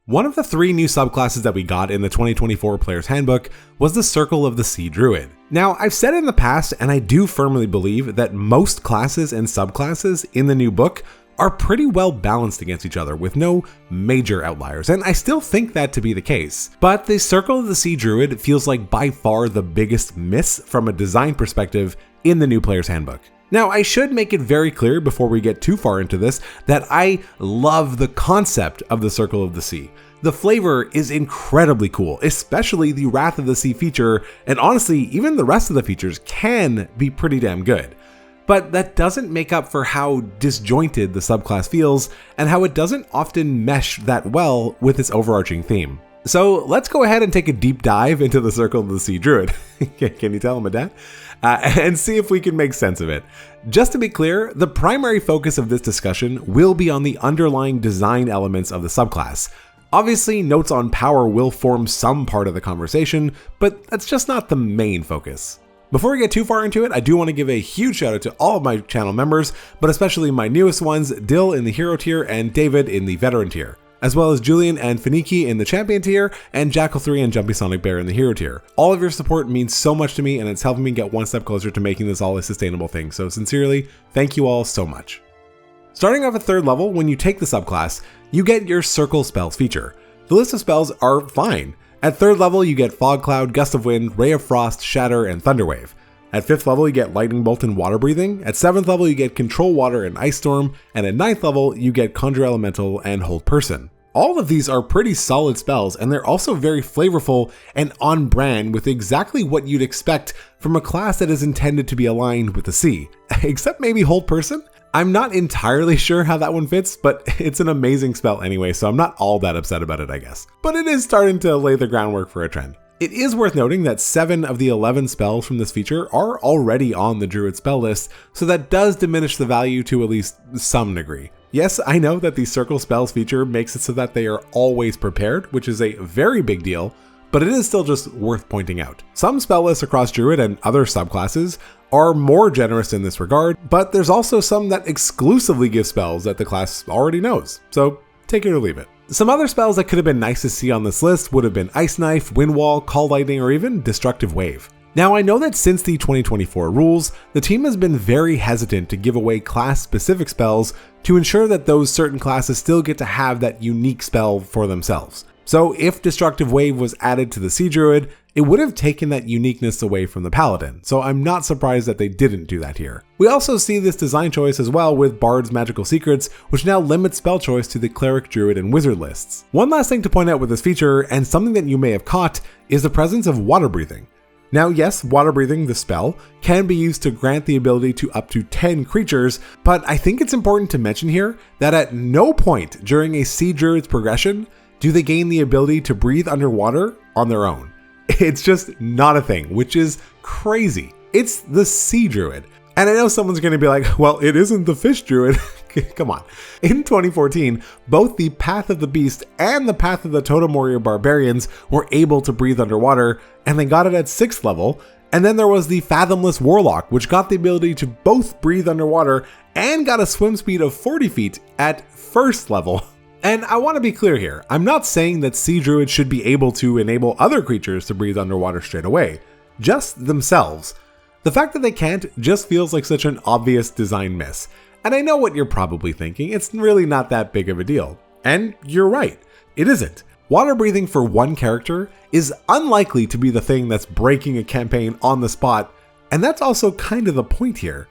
One of the 3 new subclasses that we got in the 2024 Player's Handbook was the Circle of the Sea Druid. Now, I've said it in the past, and I do firmly believe that most classes and subclasses in the new book are pretty well balanced against each other with no major outliers, and I still think that to be the case. But the Circle of the Sea Druid feels like by far the biggest miss from a design perspective in the new Player's Handbook. Now, I should make it very clear before we get too far into this that I love the concept of the Circle of the Sea. The flavor is incredibly cool, especially the Wrath of the Sea feature, and honestly, even the rest of the features can be pretty damn good. But that doesn't make up for how disjointed the subclass feels, and how it doesn't often mesh that well with its overarching theme. So let's go ahead and take a deep dive into the Circle of the Sea Druid. Can you tell I'm a dad? And see if we can make sense of it. Just to be clear, the primary focus of this discussion will be on the underlying design elements of the subclass. Obviously, notes on power will form some part of the conversation, but that's just not the main focus. Before we get too far into it, I do want to give a huge shout out to all of my channel members, but especially my newest ones, Dill in the Hero tier and David in the Veteran tier, as well as Julian and Finiki in the Champion tier, and Jackal3 and Jumpy Sonic Bear in the Hero tier. All of your support means so much to me, and it's helping me get one step closer to making this all a sustainable thing, so sincerely, thank you all so much. Starting off at 3rd level, when you take the subclass, you get your Circle spells feature. The list of spells are fine. At 3rd level, you get Fog Cloud, Gust of Wind, Ray of Frost, Shatter, and Thunderwave. At 5th level, you get Lightning Bolt and Water Breathing. At 7th level, you get Control Water and Ice Storm. And at 9th level, you get Conjure Elemental and Hold Person. All of these are pretty solid spells, and they're also very flavorful and on brand with exactly what you'd expect from a class that is intended to be aligned with the sea. Except maybe Hold Person? I'm not entirely sure how that one fits, but it's an amazing spell anyway, so I'm not all that upset about it, I guess. But it is starting to lay the groundwork for a trend. It is worth noting that 7 of the 11 spells from this feature are already on the Druid spell list, so that does diminish the value to at least some degree. Yes, I know that the Circle spells feature makes it so that they are always prepared, which is a very big deal, but it is still just worth pointing out. Some spell lists across Druid and other subclasses are more generous in this regard, but there's also some that exclusively give spells that the class already knows, so take it or leave it. Some other spells that could have been nice to see on this list would have been Ice Knife, Wind Wall, Call Lightning, or even Destructive Wave. Now, I know that since the 2024 rules, the team has been very hesitant to give away class-specific spells to ensure that those certain classes still get to have that unique spell for themselves. So if Destructive Wave was added to the Sea Druid, it would have taken that uniqueness away from the Paladin, so I'm not surprised that they didn't do that here. We also see this design choice as well with Bard's Magical Secrets, which now limits spell choice to the Cleric, Druid, and Wizard lists. One last thing to point out with this feature, and something that you may have caught, is the presence of Water Breathing. Now yes, Water Breathing, the spell, can be used to grant the ability to up to 10 creatures, but I think it's important to mention here that at no point during a Sea Druid's progression do they gain the ability to breathe underwater on their own. It's just not a thing, which is crazy. It's the Sea Druid. And I know someone's going to be like, well, it isn't the Fish Druid. Come on. In 2014, both the Path of the Beast and the Path of the Totem Warrior Barbarians were able to breathe underwater, and they got it at 6th level. And then there was the Fathomless Warlock, which got the ability to both breathe underwater and got a swim speed of 40 feet at 1st level. And I want to be clear here, I'm not saying that Sea Druids should be able to enable other creatures to breathe underwater straight away, just themselves. The fact that they can't just feels like such an obvious design miss. And I know what you're probably thinking, it's really not that big of a deal. And you're right, it isn't. Water breathing for one character is unlikely to be the thing that's breaking a campaign on the spot, and that's also kind of the point here.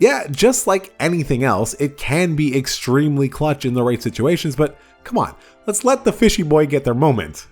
Yeah, just like anything else, it can be extremely clutch in the right situations, but come on, let's let the fishy boy get their moment.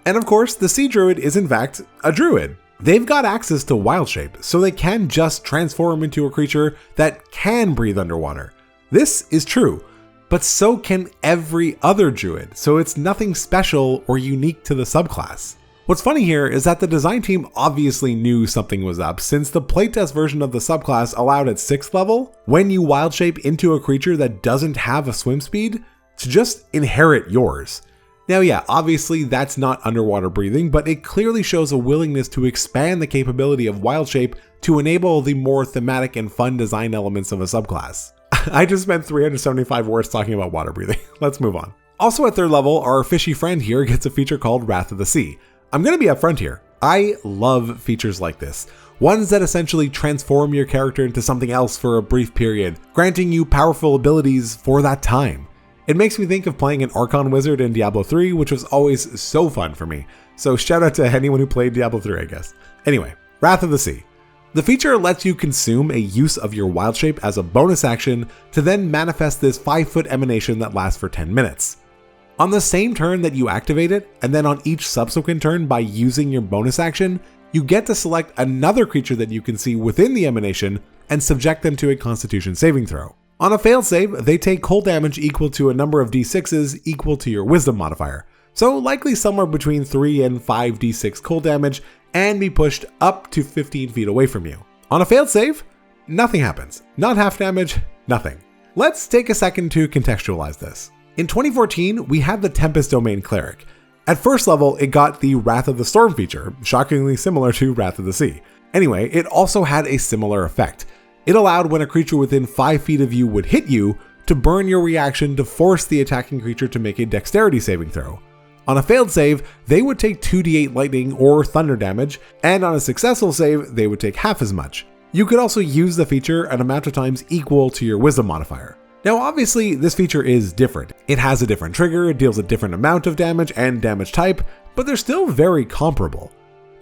And of course, the Sea Druid is in fact a Druid. They've got access to Wild Shape, so they can just transform into a creature that can breathe underwater. This is true, but so can every other Druid, so it's nothing special or unique to the subclass. What's funny here is that the design team obviously knew something was up, since the playtest version of the subclass allowed at 6th level, when you wild shape into a creature that doesn't have a swim speed, to just inherit yours. Now yeah, obviously that's not underwater breathing, but it clearly shows a willingness to expand the capability of wild shape to enable the more thematic and fun design elements of a subclass. I just spent 375 words talking about water breathing. Let's move on. Also at 3rd level, our fishy friend here gets a feature called Wrath of the Sea. I'm going to be upfront here. I love features like this. Ones that essentially transform your character into something else for a brief period, granting you powerful abilities for that time. It makes me think of playing an Archon Wizard in Diablo 3, which was always so fun for me. So shout out to anyone who played Diablo 3, I guess. Anyway, Wrath of the Sea. The feature lets you consume a use of your wild shape as a bonus action to then manifest this 5-foot emanation that lasts for 10 minutes. On the same turn that you activate it, and then on each subsequent turn by using your bonus action, you get to select another creature that you can see within the emanation and subject them to a Constitution saving throw. On a failed save, they take cold damage equal to a number of d6s equal to your Wisdom modifier, so likely somewhere between 3 and 5 d6 cold damage, and be pushed up to 15 feet away from you. On a failed save, nothing happens. Not half damage, nothing. Let's take a second to contextualize this. In 2014, we had the Tempest Domain Cleric. At 1st level, it got the Wrath of the Storm feature, shockingly similar to Wrath of the Sea. Anyway, it also had a similar effect. It allowed when a creature within 5 feet of you would hit you, to burn your reaction to force the attacking creature to make a dexterity saving throw. On a failed save, they would take 2d8 lightning or thunder damage, and on a successful save, they would take half as much. You could also use the feature an amount of times equal to your Wisdom modifier. Now obviously, this feature is different. It has a different trigger, it deals a different amount of damage and damage type, but they're still very comparable.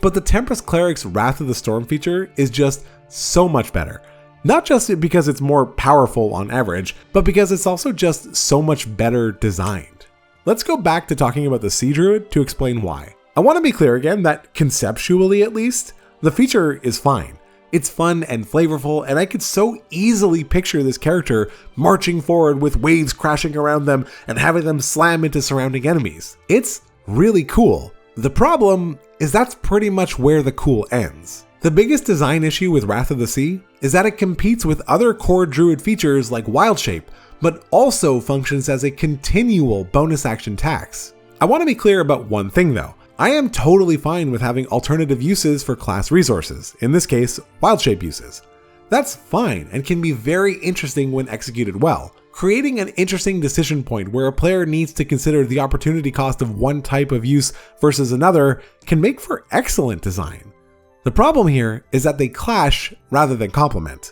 But the Tempest Cleric's Wrath of the Storm feature is just so much better. Not just because it's more powerful on average, but because it's also just so much better designed. Let's go back to talking about the Sea Druid to explain why. I want to be clear again that conceptually at least, the feature is fine. It's fun and flavorful, and I could so easily picture this character marching forward with waves crashing around them and having them slam into surrounding enemies. It's really cool. The problem is that's pretty much where the cool ends. The biggest design issue with Wrath of the Sea is that it competes with other core Druid features like Wild Shape, but also functions as a continual bonus action tax. I want to be clear about one thing though. I am totally fine with having alternative uses for class resources, in this case, Wild Shape uses. That's fine and can be very interesting when executed well. Creating an interesting decision point where a player needs to consider the opportunity cost of one type of use versus another can make for excellent design. The problem here is that they clash rather than complement.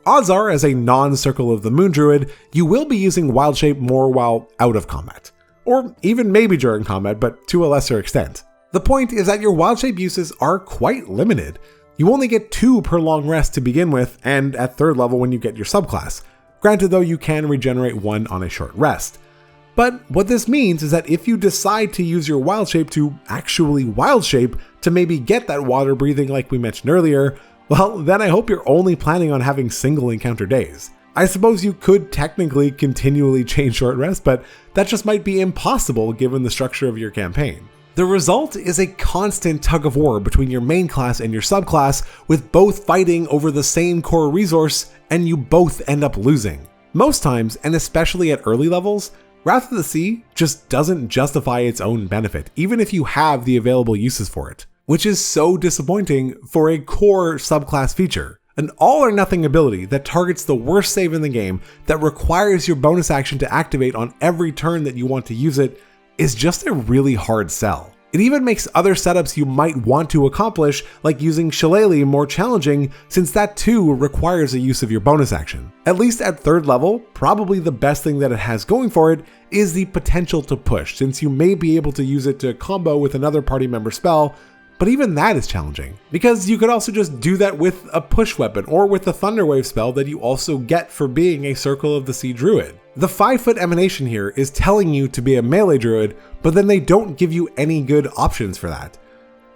Odds are, as a non-Circle of the Moon Druid, you will be using Wild Shape more while out of combat. Or even maybe during combat, but to a lesser extent. The point is that your Wild Shape uses are quite limited. You only get 2 per long rest to begin with, and at 3rd level when you get your subclass. Granted though, you can regenerate 1 on a short rest. But what this means is that if you decide to use your Wild Shape to actually Wild Shape to maybe get that water breathing like we mentioned earlier, well then I hope you're only planning on having single encounter days. I suppose you could technically continually chain short rest, but that just might be impossible given the structure of your campaign. The result is a constant tug of war between your main class and your subclass, with both fighting over the same core resource, and you both end up losing. Most times, and especially at early levels, Wrath of the Sea just doesn't justify its own benefit, even if you have the available uses for it, which is so disappointing for a core subclass feature. An all-or-nothing ability that targets the worst save in the game that requires your bonus action to activate on every turn that you want to use it is just a really hard sell. It even makes other setups you might want to accomplish, like using Shillelagh, more challenging, since that too requires a use of your bonus action. At least at 3rd level, probably the best thing that it has going for it is the potential to push, since you may be able to use it to combo with another party member spell, but even that is challenging, because you could also just do that with a push weapon or with the Thunderwave spell that you also get for being a Circle of the Sea Druid. The 5-foot emanation here is telling you to be a melee druid, but then they don't give you any good options for that.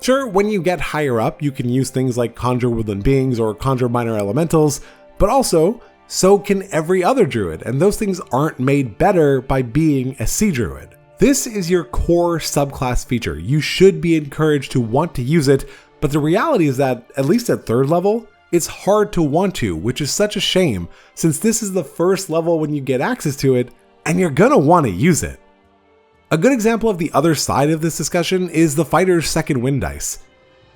Sure, when you get higher up, you can use things like Conjure Woodland Beings or Conjure Minor Elementals, but also, so can every other druid, and those things aren't made better by being a sea druid. This is your core subclass feature. You should be encouraged to want to use it, but the reality is that, at least at 3rd level, it's hard to want to, which is such a shame, since this is the first level when you get access to it, and you're gonna want to use it. A good example of the other side of this discussion is the fighter's Second Wind dice.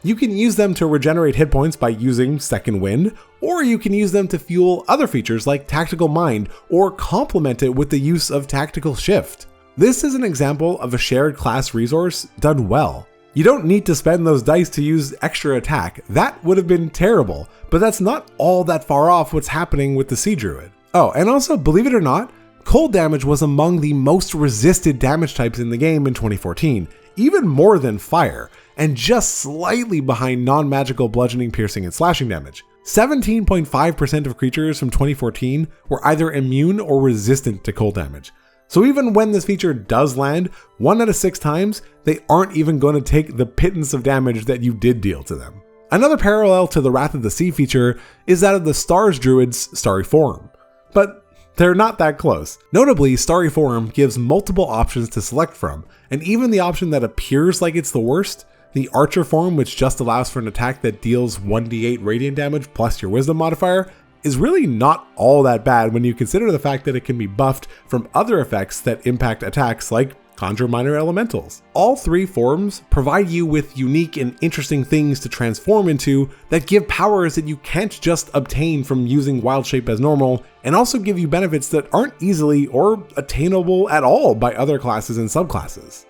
You can use them to regenerate hit points by using Second Wind, or you can use them to fuel other features like Tactical Mind, or complement it with the use of Tactical Shift. This is an example of a shared class resource done well. You don't need to spend those dice to use extra attack. That would have been terrible, but that's not all that far off what's happening with the Sea Druid. Oh, and also, believe it or not, cold damage was among the most resisted damage types in the game in 2014, even more than fire, and just slightly behind non-magical bludgeoning, piercing, and slashing damage. 17.5% of creatures from 2014 were either immune or resistant to cold damage. So even when this feature does land, 1 out of 6 times, they aren't even going to take the pittance of damage that you did deal to them. Another parallel to the Wrath of the Sea feature is that of the Stars Druid's Starry Form, but they're not that close. Notably, Starry Form gives multiple options to select from, and even the option that appears like it's the worst, the Archer form, which just allows for an attack that deals 1d8 radiant damage plus your wisdom modifier, is really not all that bad when you consider the fact that it can be buffed from other effects that impact attacks like Conjure Minor Elementals. All 3 forms provide you with unique and interesting things to transform into that give powers that you can't just obtain from using Wild Shape as normal, and also give you benefits that aren't easily or attainable at all by other classes and subclasses.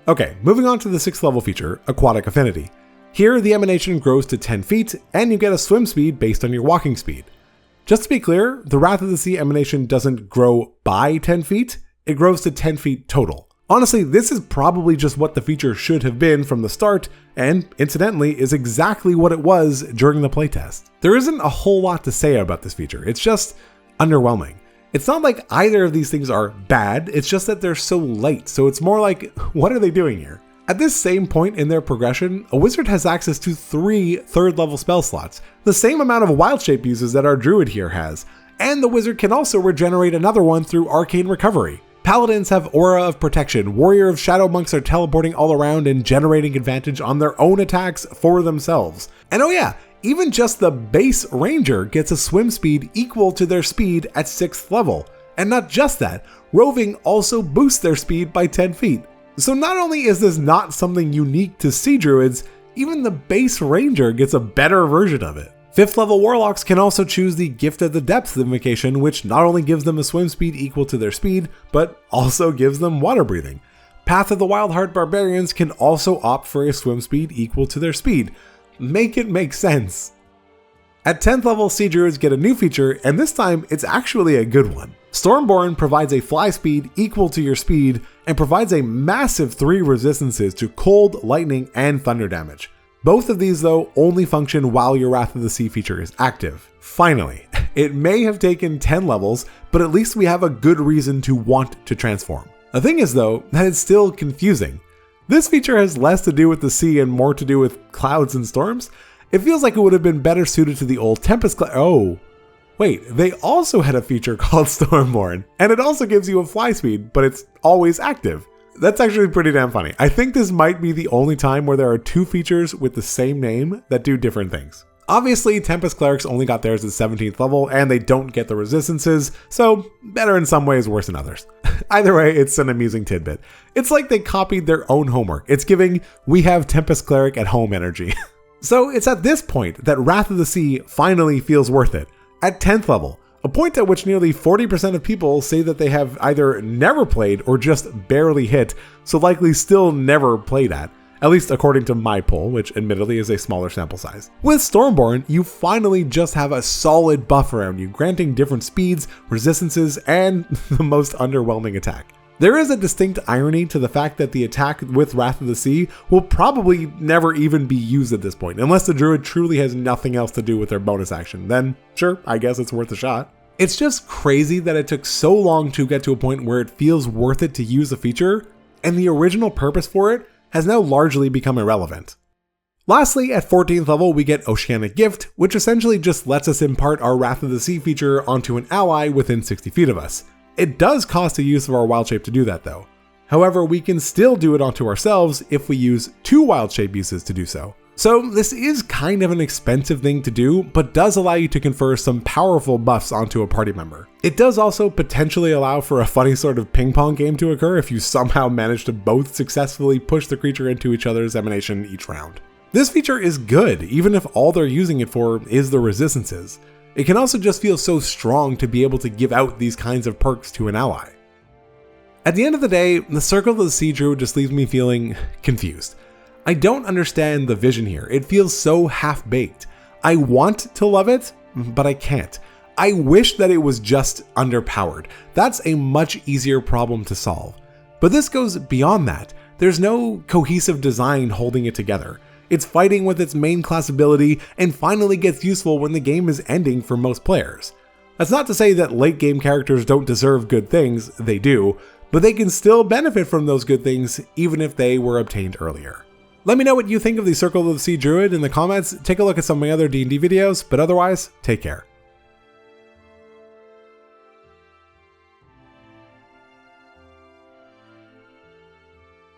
Okay, moving on to the 6th level feature, Aquatic Affinity. Here, the emanation grows to 10 feet, and you get a swim speed based on your walking speed. Just to be clear, the Wrath of the Sea emanation doesn't grow by 10 feet, it grows to 10 feet total. Honestly, this is probably just what the feature should have been from the start, and incidentally is exactly what it was during the playtest. There isn't a whole lot to say about this feature, it's just underwhelming. It's not like either of these things are bad, it's just that they're so late, so it's more like, what are they doing here? At this same point in their progression, a wizard has access to 3 3rd level spell slots, the same amount of wild shape uses that our druid here has, and the wizard can also regenerate another one through arcane recovery. Paladins have Aura of Protection, Warrior of Shadow monks are teleporting all around and generating advantage on their own attacks for themselves. And oh yeah, even just the base ranger gets a swim speed equal to their speed at 6th level. And not just that, roving also boosts their speed by 10 feet. So not only is this not something unique to Sea Druids, even the base ranger gets a better version of it. 5th level warlocks can also choose the Gift of the Depths invocation, which not only gives them a swim speed equal to their speed, but also gives them water breathing. Path of the Wildheart barbarians can also opt for a swim speed equal to their speed. Make it make sense. At 10th level, Sea Druids get a new feature, and this time it's actually a good one. Stormborn provides a fly speed equal to your speed, and provides a massive 3 resistances to cold, lightning, and thunder damage. Both of these though only function while your Wrath of the Sea feature is active. Finally, it may have taken 10 levels, but at least we have a good reason to want to transform. The thing is though, that it's still confusing. This feature has less to do with the sea and more to do with clouds and storms. It feels like it would have been better suited to the old Tempest Oh, wait, they also had a feature called Stormborn, and it also gives you a fly speed, but it's always active. That's actually pretty damn funny. I think this might be the only time where there are 2 features with the same name that do different things. Obviously, Tempest Clerics only got theirs at 17th level, and they don't get the resistances, so better in some ways, worse in others. Either way, it's an amusing tidbit. It's like they copied their own homework. It's giving, we have Tempest Cleric at home energy. So it's at this point that Wrath of the Sea finally feels worth it. At 10th level, a point at which nearly 40% of people say that they have either never played or just barely hit, so likely still never played at least according to my poll, which admittedly is a smaller sample size. With Stormborn, you finally just have a solid buff around you, granting different speeds, resistances, and the most underwhelming attack. There is a distinct irony to the fact that the attack with Wrath of the Sea will probably never even be used at this point, unless the druid truly has nothing else to do with their bonus action. Then, sure, I guess it's worth a shot. It's just crazy that it took so long to get to a point where it feels worth it to use a feature, and the original purpose for it has now largely become irrelevant. Lastly, at 14th level, we get Oceanic Gift, which essentially just lets us impart our Wrath of the Sea feature onto an ally within 60 feet of us. It does cost a use of our wild shape to do that though. However, we can still do it onto ourselves if we use 2 wild shape uses to do so. So this is kind of an expensive thing to do, but does allow you to confer some powerful buffs onto a party member. It does also potentially allow for a funny sort of ping pong game to occur if you somehow manage to both successfully push the creature into each other's emanation each round. This feature is good, even if all they're using it for is the resistances. It can also just feel so strong to be able to give out these kinds of perks to an ally. At the end of the day, the Circle of the Sea Druid just leaves me feeling confused. I don't understand the vision here. It feels so half-baked. I want to love it, but I can't. I wish that it was just underpowered. That's a much easier problem to solve. But this goes beyond that. There's no cohesive design holding it together. It's fighting with its main class ability and finally gets useful when the game is ending for most players. That's not to say that late game characters don't deserve good things, they do, but they can still benefit from those good things even if they were obtained earlier. Let me know what you think of the Circle of the Sea Druid in the comments, take a look at some of my other D&D videos, but otherwise, take care.